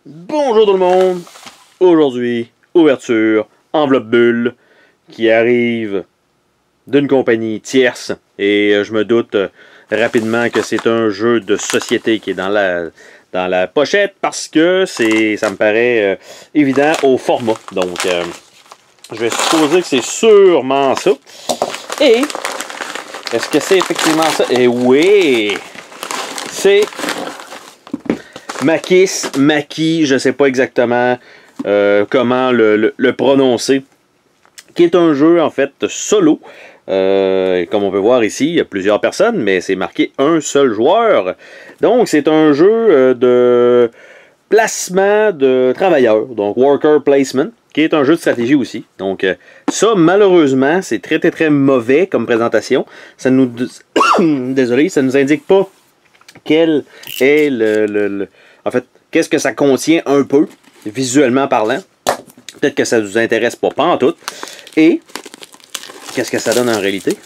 Bonjour tout le monde! Aujourd'hui, ouverture, enveloppe bulle, qui arrive d'une compagnie tierce. Et je me doute rapidement que c'est un jeu de société qui est dans la pochette parce que ça me paraît évident au format. Donc, je vais supposer que c'est sûrement ça. Et, est-ce que c'est effectivement ça? Et oui! C'est Maki, je ne sais pas exactement comment le prononcer, qui est un jeu en fait solo. Comme on peut voir ici, il y a plusieurs personnes, mais c'est marqué un seul joueur. Donc c'est un jeu de placement de travailleurs, donc worker placement, qui est un jeu de stratégie aussi. Donc ça, malheureusement, c'est très mauvais comme présentation. Ça nous désolé, ça nous indique pas quel est en fait, qu'est-ce que ça contient un peu, visuellement parlant. Peut-être que ça ne vous intéresse pas en tout. Et, qu'est-ce que ça donne en réalité?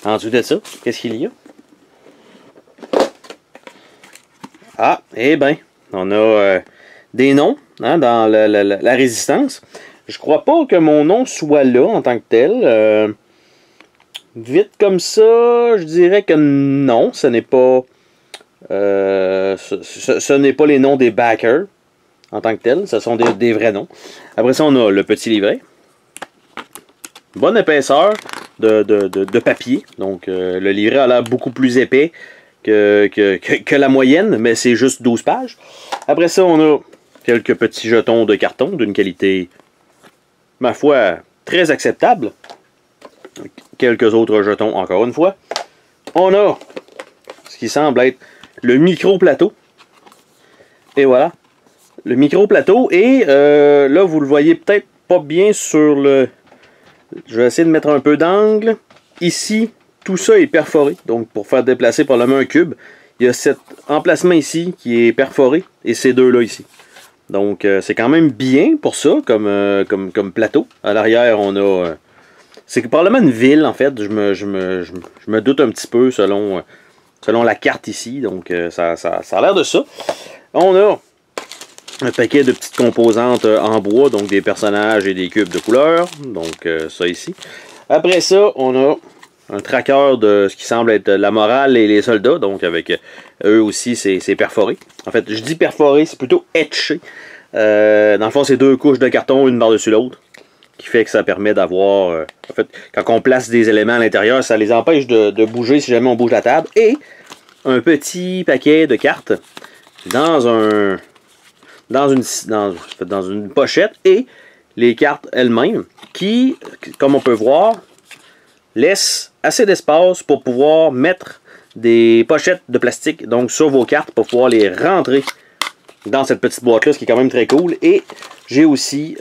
En dessous de ça, qu'est-ce qu'il y a? Ah, eh bien, on a des noms hein, dans la résistance. Je crois pas que mon nom soit là en tant que tel. Vite comme ça, je dirais que non, ce n'est pas... ce n'est pas les noms des backers en tant que tels, ce sont des vrais noms. Après ça, on a le petit livret. Bonne épaisseur de papier. Donc, le livret a l'air beaucoup plus épais que la moyenne, mais c'est juste 12 pages. Après ça, on a quelques petits jetons de carton d'une qualité, ma foi, très acceptable. Quelques autres jetons, encore une fois. On a ce qui semble être le micro-plateau. Et voilà. Le micro-plateau. Et là, vous le voyez peut-être pas bien sur le... Je vais essayer de mettre un peu d'angle. Ici, tout ça est perforé. Donc, pour faire déplacer probablement un cube, il y a cet emplacement ici qui est perforé. Et ces deux-là ici. Donc, c'est quand même bien pour ça, comme plateau. À l'arrière, on a... c'est probablement une ville, en fait. Je me doute un petit peu selon la carte ici. Donc, ça a l'air de ça. On a un paquet de petites composantes en bois, donc des personnages et des cubes de couleurs. Donc, ça ici. Après ça, on a un tracker de ce qui semble être la morale et les soldats. Donc, avec eux aussi, c'est perforé. En fait, je dis perforé, c'est plutôt etché. Dans le fond, c'est deux couches de carton, une par-dessus l'autre. Qui fait que ça permet d'avoir... en fait, quand on place des éléments à l'intérieur, ça les empêche de bouger si jamais on bouge la table. Et un petit paquet de cartes dans une pochette. Et les cartes elles-mêmes qui, comme on peut voir, laissent assez d'espace pour pouvoir mettre des pochettes de plastique donc sur vos cartes pour pouvoir les rentrer dans cette petite boîte-là, ce qui est quand même très cool. Et j'ai aussi...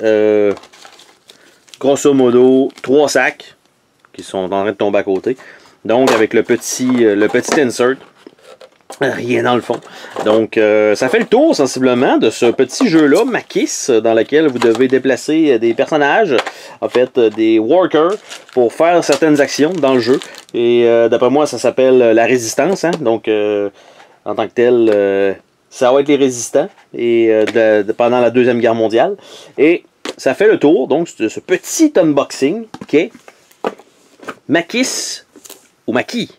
grosso modo, 3 sacs qui sont en train de tomber à côté. Donc, avec le petit insert. Rien dans le fond. Donc, ça fait le tour, sensiblement, de ce petit jeu-là, Makis, dans lequel vous devez déplacer des personnages, en fait, des workers, pour faire certaines actions dans le jeu. Et d'après moi, ça s'appelle la résistance. Hein? Donc, en tant que tel, ça va être les résistants et, pendant la Deuxième Guerre mondiale. Et ça fait le tour, donc, de ce petit unboxing qui est Makis ou Maki.